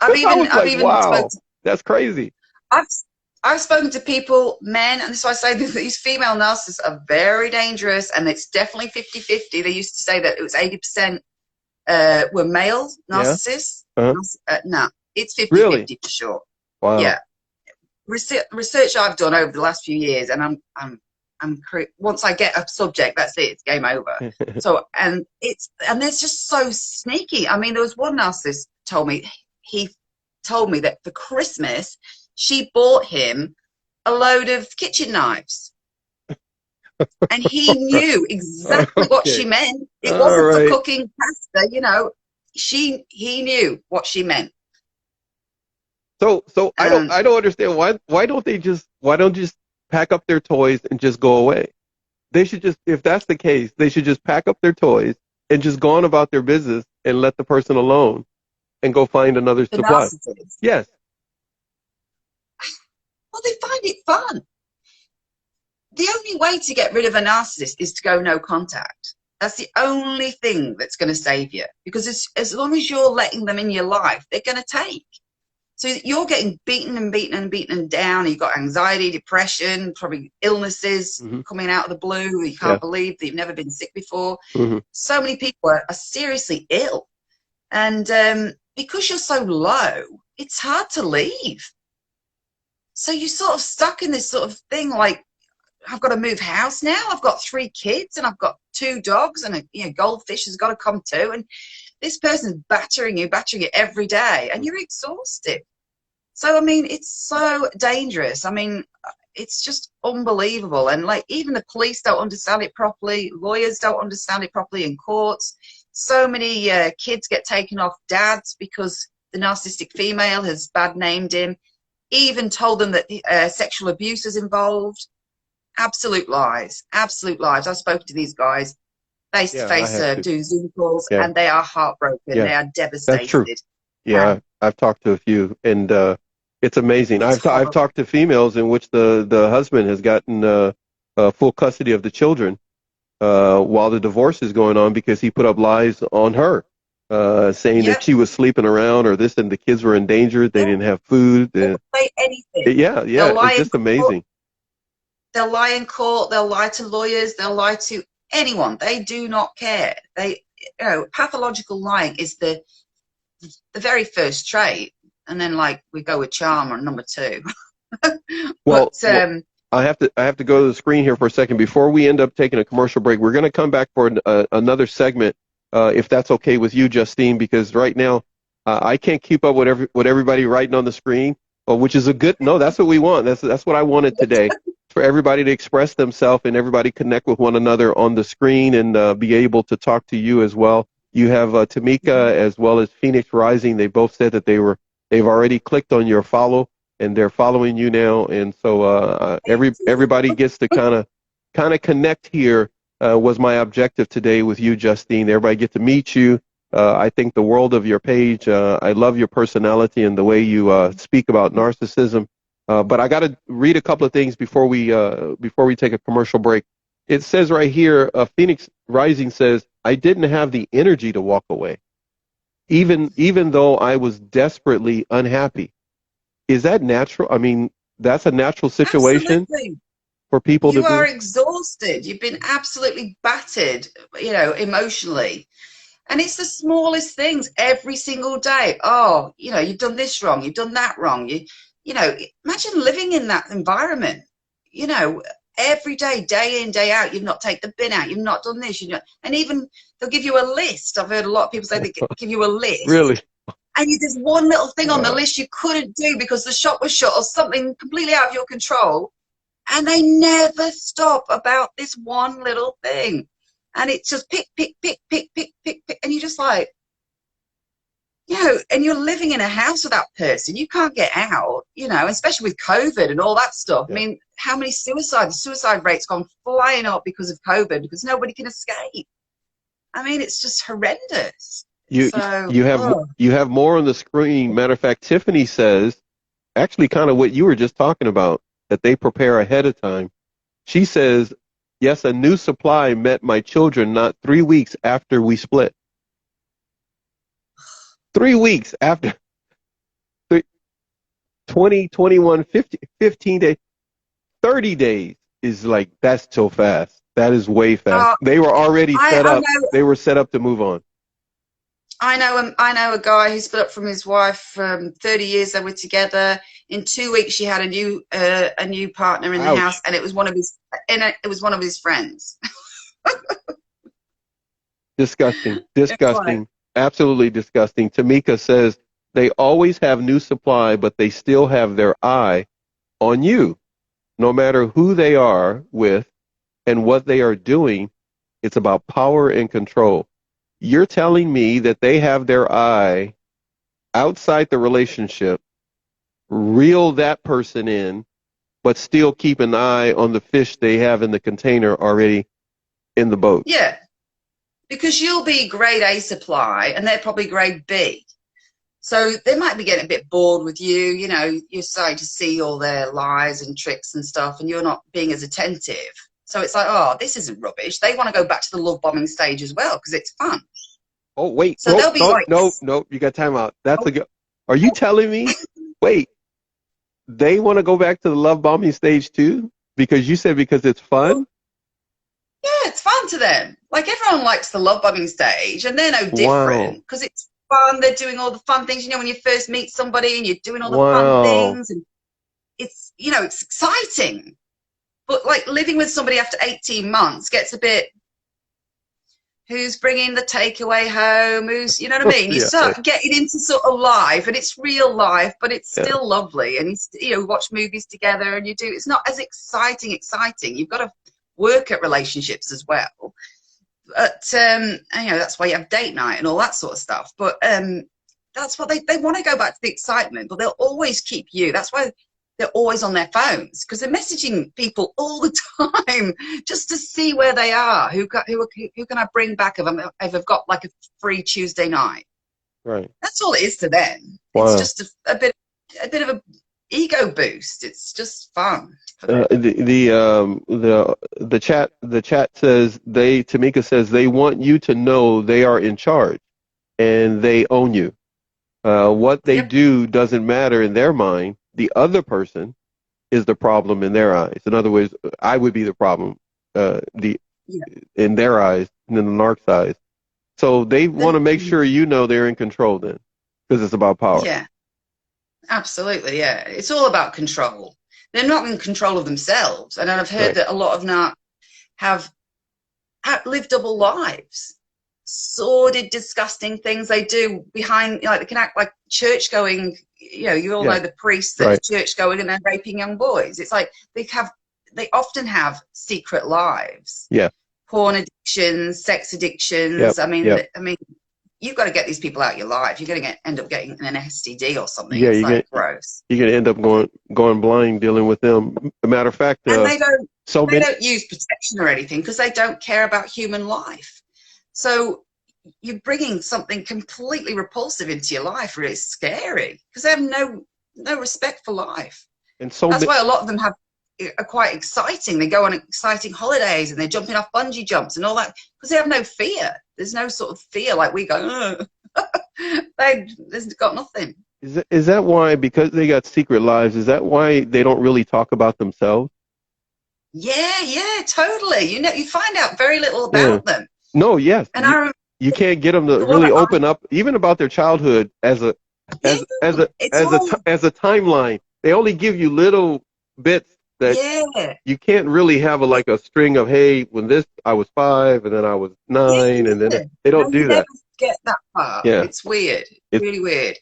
I've even wow, that's crazy. I've spoken to people, men, and so I say that these female narcissists are very dangerous, and it's definitely 50-50. They used to say that it was 80% were male narcissists. No, it's 50-50 really? For sure. Wow. Yeah. Research I've done over the last few years, and once I get a subject, that's it. It's game over. So, and it's just so sneaky. I mean, there was one narcissist told me that for Christmas she bought him a load of kitchen knives. And he knew exactly what she meant. It wasn't for cooking pasta, he knew what she meant. So I don't understand why don't you just pack up their toys and just go away? They should just, if that's the case, they should just pack up their toys and just go on about their business and let the person alone and go find another supply. Narcissists. Yes. Well, they find it fun. The only way to get rid of a narcissist is to go no contact. That's the only thing that's going to save you, because as long as you're letting them in your life, they're going to take. So you're getting beaten and beaten and beaten and down. You've got anxiety, depression, probably illnesses coming out of the blue. You can't believe that you've never been sick before. So many people are seriously ill. And because you're so low, it's hard to leave. So you're sort of stuck in this sort of thing like, I've got to move house now. I've got 3 kids and I've got 2 dogs, and a goldfish has got to come too. And this person's battering you every day, and you're exhausted. So, I mean, it's so dangerous. I mean, it's just unbelievable. And like, even the police don't understand it properly. Lawyers don't understand it properly in courts. So many kids get taken off dads because the narcissistic female has bad named him, even told them that sexual abuse is involved. Absolute lies. Absolute lies. I've spoken to these guys face to face, do Zoom calls, and they are heartbroken. They are devastated. That's true. Yeah, I've talked to a few, and it's amazing. I've talked to females in which the husband has gotten full custody of the children while the divorce is going on, because he put up lies on her, saying that she was sleeping around or this, and the kids were in danger. They didn't have food. They'll say anything. Yeah, it's just amazing. They'll lie in court. They'll lie to lawyers. They'll lie to anyone. They do not care. Pathological lying is the very first trait, and then like we go with charm on number 2. Well, I have to go to the screen here for a second before we end up taking a commercial break. We're going to come back for another segment, if that's okay with you, Justine, because right now I can't keep up with everybody writing on the screen, which is a good. No, that's what we want. That's what I wanted today. For everybody to express themselves and everybody connect with one another on the screen, and be able to talk to you as well. You have Tamika as well as Phoenix Rising. They both said that they've already clicked on your follow, and they're following you now. And so everybody gets to kind of connect here. Was my objective today with you, Justine. Everybody get to meet you. I think the world of your page. I love your personality and the way you speak about narcissism. But I got to read a couple of things before we take a commercial break. It says right here, Phoenix Rising says, I didn't have the energy to walk away, even though I was desperately unhappy. Is that natural? I mean, that's a natural situation Absolutely. for people to You are be? exhausted. You've been absolutely battered, emotionally. And it's the smallest things every single day. Oh, you've done this wrong. You've done that wrong. Imagine living in that environment, every day, day in, day out. You've not taken the bin out. You've not done this. And even they'll give you a list. I've heard a lot of people say they give you a list. Really? And there's one little thing on the list you couldn't do because the shop was shut or something completely out of your control. And they never stop about this one little thing. And it's just pick, pick, pick, pick, pick, pick, pick. And you're just like, and you're living in a house with that person. You can't get out, especially with COVID and all that stuff. Yeah. I mean, how many suicide rates gone flying up because of COVID, because nobody can escape. I mean, it's just horrendous. You have more on the screen. Matter of fact, Tiffany says, actually kind of what you were just talking about, that they prepare ahead of time. She says, yes, a new supply met my children not 3 weeks after we split. 3 weeks after. 20, 21, 15 days. 30 days is like, that's so fast. That is way fast. They were already set up. They were set up to move on. I know a guy who split up from his wife. 30 years they were together. In 2 weeks, she had a new partner in the house, and it was one of his friends. Disgusting, absolutely disgusting. Tamika says they always have new supply, but they still have their eye on you, no matter who they are with and what they are doing. It's about power and control. You're telling me that they have their eye outside the relationship, reel that person in, but still keep an eye on the fish they have in the container already in the boat. Yeah, because you'll be grade A supply and they're probably grade B. So they might be getting a bit bored with you. You're starting to see all their lies and tricks and stuff, and you're not being as attentive. So it's like, oh, this isn't rubbish. They want to go back to the love bombing stage as well because it's fun. Oh, wait. So they'll be no, you got time out. Are you telling me? Wait, they want to go back to the love bombing stage too? Because you said because it's fun? Yeah, it's fun to them. Like, everyone likes the love bombing stage, and they're no different because it's fun. They're doing all the fun things. When you first meet somebody and you're doing all the fun things, and it's, it's exciting. But like living with somebody after 18 months gets a bit, who's bringing the takeaway home, who's, you know what I mean? You start getting into sort of life, and it's real life, but it's still lovely. And you watch movies together, and it's not as exciting. You've got to work at relationships as well. But, that's why you have date night and all that sort of stuff. But that's what they want to go back to the excitement, but they'll always keep you. That's why they're always on their phones, because they're messaging people all the time just to see where they are. Who can I bring back if I've got like a free Tuesday night? Right. That's all it is to them. Wow. It's just a bit of a ego boost. It's just fun. The chat says Tamika says they want you to know they are in charge and they own you. What they do doesn't matter in their mind. The other person is the problem in their eyes. In other words, I would be the problem in their eyes, and in the narc's eyes. So they want to make sure they're in control then, because it's about power. Yeah, absolutely. Yeah, it's all about control. They're not in control of themselves, and I've heard that a lot of narcs have lived double lives. Sordid, disgusting things they do behind, they can act like church going. You all know the priests that are church going and they're raping young boys. It's like they often have secret lives. Yeah. Porn addictions, sex addictions. I mean, you've got to get these people out of your life. You're going to end up getting an STD or something. Yeah, it's gross. You're going to end up going blind dealing with them. As a matter of fact, and they don't use protection or anything because they don't care about human life. So you're bringing something completely repulsive into your life. Really scary because they have no respect for life. And that's why a lot of them have are quite exciting. They go on exciting holidays and they're jumping off bungee jumps and all that because they have no fear. There's no sort of fear like we go. There's got nothing. Is that why, because they got secret lives, is that why they don't really talk about themselves? Yeah, totally. You find out very little about them. No, yes. And you can't get them to really open up even about their childhood as a timeline. They only give you little bits that you can't really have a string of, hey, when I was 5 and then I was 9 and then they don't do that. Get that part. Yeah. It's weird. It's really weird.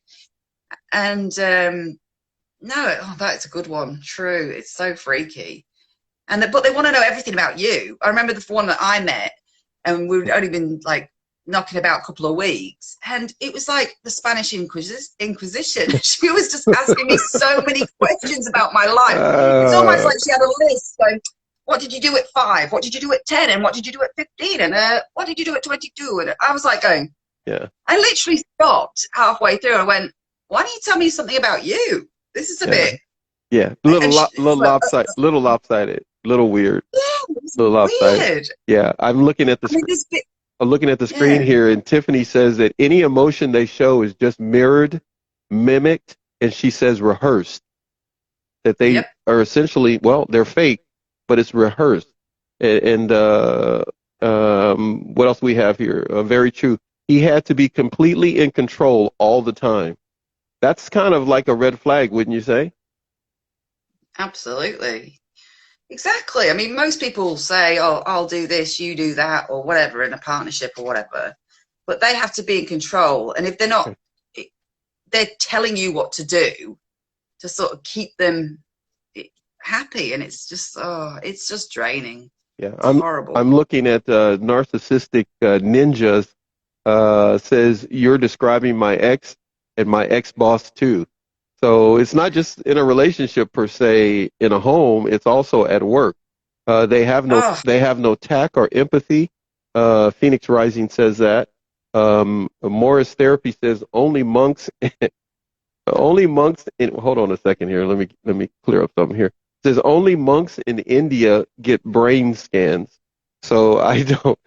And that's a good one. True. It's so freaky. But they want to know everything about you. I remember the one that I met, and we'd only been like knocking about a couple of weeks, and it was like the Spanish Inquisition. She was just asking me so many questions about my life. It's almost like she had a list going, what did you do at 5? What did you do at 10? And what did you do at 15? And what did you do at 22? And I was like going, I literally stopped halfway through and I went, why don't you tell me something about you? This is a bit. Yeah, little lopsided, little weird. Yeah, little lopsided. Weird. Yeah, I'm looking at the screen here, and Tiffany says that any emotion they show is just mirrored, mimicked, and she says rehearsed. That they are essentially, they're fake, but it's rehearsed. And what else we have here? Very true. He had to be completely in control all the time. That's kind of like a red flag, wouldn't you say? Absolutely. Exactly. I mean, most people say, oh, I'll do this, you do that, or whatever, in a partnership or whatever. But they have to be in control. And if they're not, they're telling you what to do to sort of keep them happy. And it's just draining. Yeah, it's horrible. I'm looking at Narcissistic Ninjas. Says, you're describing my ex and my ex-boss too. So it's not just in a relationship per se in a home, it's also at work. They have no tact or empathy. Phoenix Rising says that. Morris Therapy says only monks hold on a second here. Let me clear up something here. It says only monks in India get brain scans. So I don't.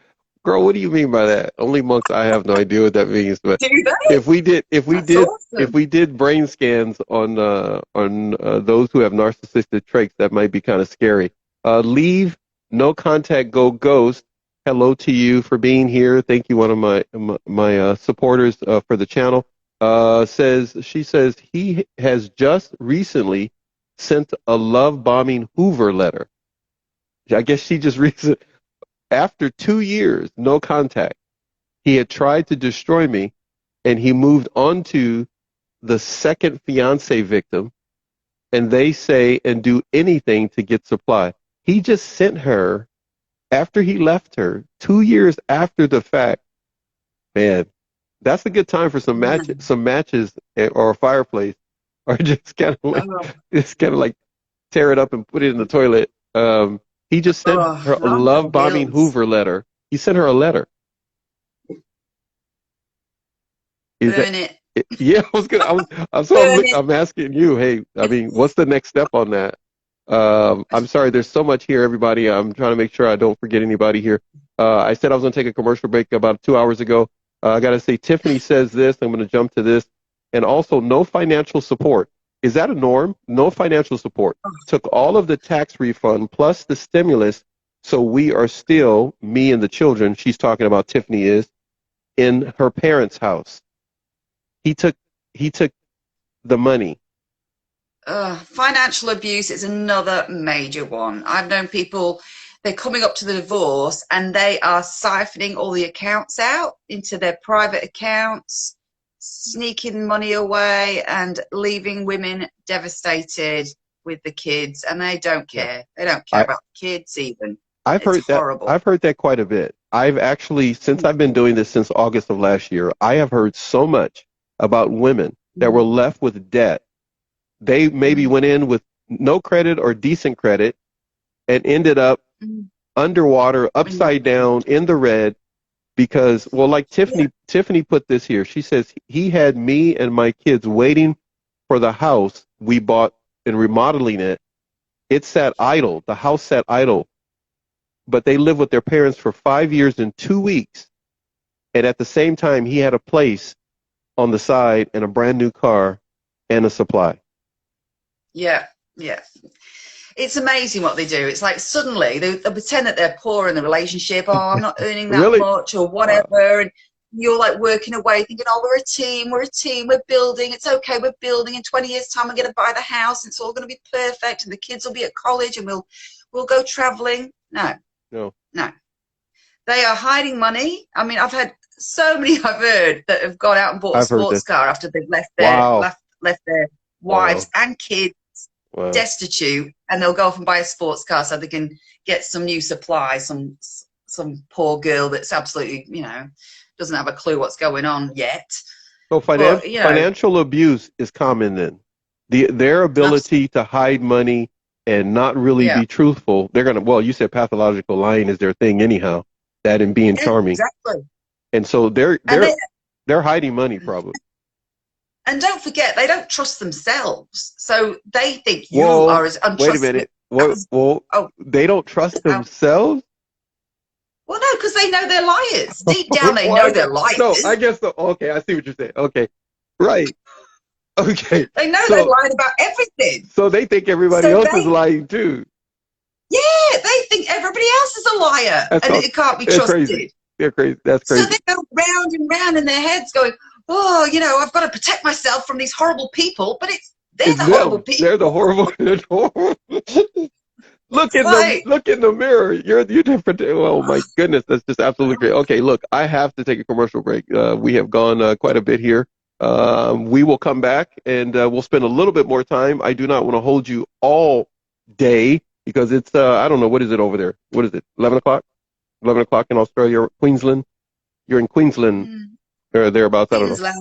Girl, what do you mean by that? Only monks? I have no idea what that means. But if we did brain scans on those who have narcissistic traits, that might be kind of scary. Leave, no contact, go ghost. Hello to you for being here. Thank you, one of my supporters for the channel. She says he has just recently sent a love bombing Hoover letter. I guess she just recently. After 2 years, no contact, he had tried to destroy me, and he moved on to the second fiance victim, and they say and do anything to get supply. He just sent her, after he left her, 2 years after the fact. Man, that's a good time for some matches or a fireplace, or just kind of like tear it up and put it in the toilet. He just sent her a love bombing Hoover letter. He sent her a letter. Burn it. Yeah, I'm asking you. Hey, I mean, what's the next step on that? I'm sorry. There's so much here, everybody. I'm trying to make sure I don't forget anybody here. I said I was going to take a commercial break about 2 hours ago. I got to say, Tiffany says this. I'm going to jump to this, and also no financial support. Is that a norm? No financial support. Took all of the tax refund plus the stimulus, so we are still, me and the children, she's talking about Tiffany is, in her parents' house. He took the money. Financial abuse is another major one. I've known people, they're coming up to the divorce and they are siphoning all the accounts out into their private accounts, sneaking money away and leaving women devastated with the kids, and they don't care. They don't care about the kids even. I've heard that quite a bit. I've actually, since I've been doing this since August of last year, I have heard so much about women that were left with debt. They maybe went in with no credit or decent credit and ended up underwater, upside down, in the red. Because, well, like Tiffany put this here. She says he had me and my kids waiting for the house we bought and remodeling it, It sat idle. The house sat idle. But they lived with their parents for 5 years and 2 weeks. And at the same time, he had a place on the side and a brand new car and a supply. Yeah, yeah. It's amazing what they do. It's like suddenly they'll pretend that they're poor in the relationship. Oh, I'm not earning that Really? much or whatever. And you're like working away thinking, oh, we're a team, we're building. It's okay, we're building. In 20 years' time, I'm going to buy the house. It's all going to be perfect. And the kids will be at college and we'll go traveling. No. They are hiding money. I mean, I've had so many I've heard that have gone out and bought a sports car after they've left their wives and kids destitute, and they'll go off and buy a sports car so they can get some new supply, some poor girl that's absolutely, doesn't have a clue what's going on yet. So financial abuse is common then. Their ability to hide money and not really be truthful, they're going to, you said pathological lying is their thing anyhow, that and being charming. Exactly. And so they're hiding money probably. And don't forget, they don't trust themselves. So they think you are as untrustworthy. Wait a minute. They don't trust themselves? Well, no, because they know they're liars. Deep down, they know they're liars. No, I guess okay, I see what you're saying. Okay, right. Okay. They know they're lying about everything. So they think everybody else is lying too. Yeah, they think everybody else is a liar, it can't be trusted. Crazy. They're crazy. That's crazy. So they go round and round in their heads going, oh, I've got to protect myself from these horrible people, but they're the horrible people. They're the horrible. Look in the mirror. You're different. Oh my goodness, that's just absolutely great. Okay, look, I have to take a commercial break. We have gone quite a bit here. We will come back and we'll spend a little bit more time. I do not want to hold you all day because it's I don't know, what is it over there? What is it? 11 o'clock? 11 o'clock in Australia, Queensland. You're in Queensland. Or thereabouts, I don't know.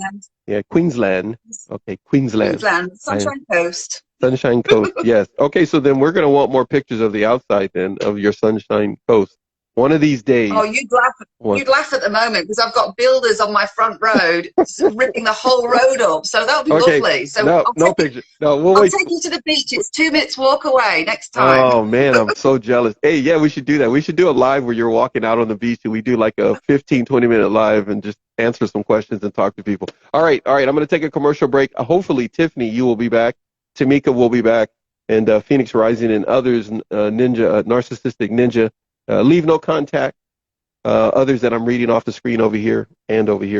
Yeah, Queensland. Okay, Queensland. Sunshine Coast. Sunshine Coast, yes. Okay, so then we're going to want more pictures of the outside then, of your Sunshine Coast. One of these days. Oh, you'd laugh at the moment because I've got builders on my front road ripping the whole road up. So that'll be lovely. So no picture. I'll take you to the beach. It's 2 minutes walk away next time. Oh, man, I'm so jealous. Hey, yeah, we should do that. We should do a live where you're walking out on the beach and we do like a 15, 20-minute live and just answer some questions and talk to people. All right. I'm going to take a commercial break. Hopefully, Tiffany, you will be back. Tamika will be back. And Phoenix Rising and others, Narcissistic Ninja. Leave no contact. Others that I'm reading off the screen over here and over here.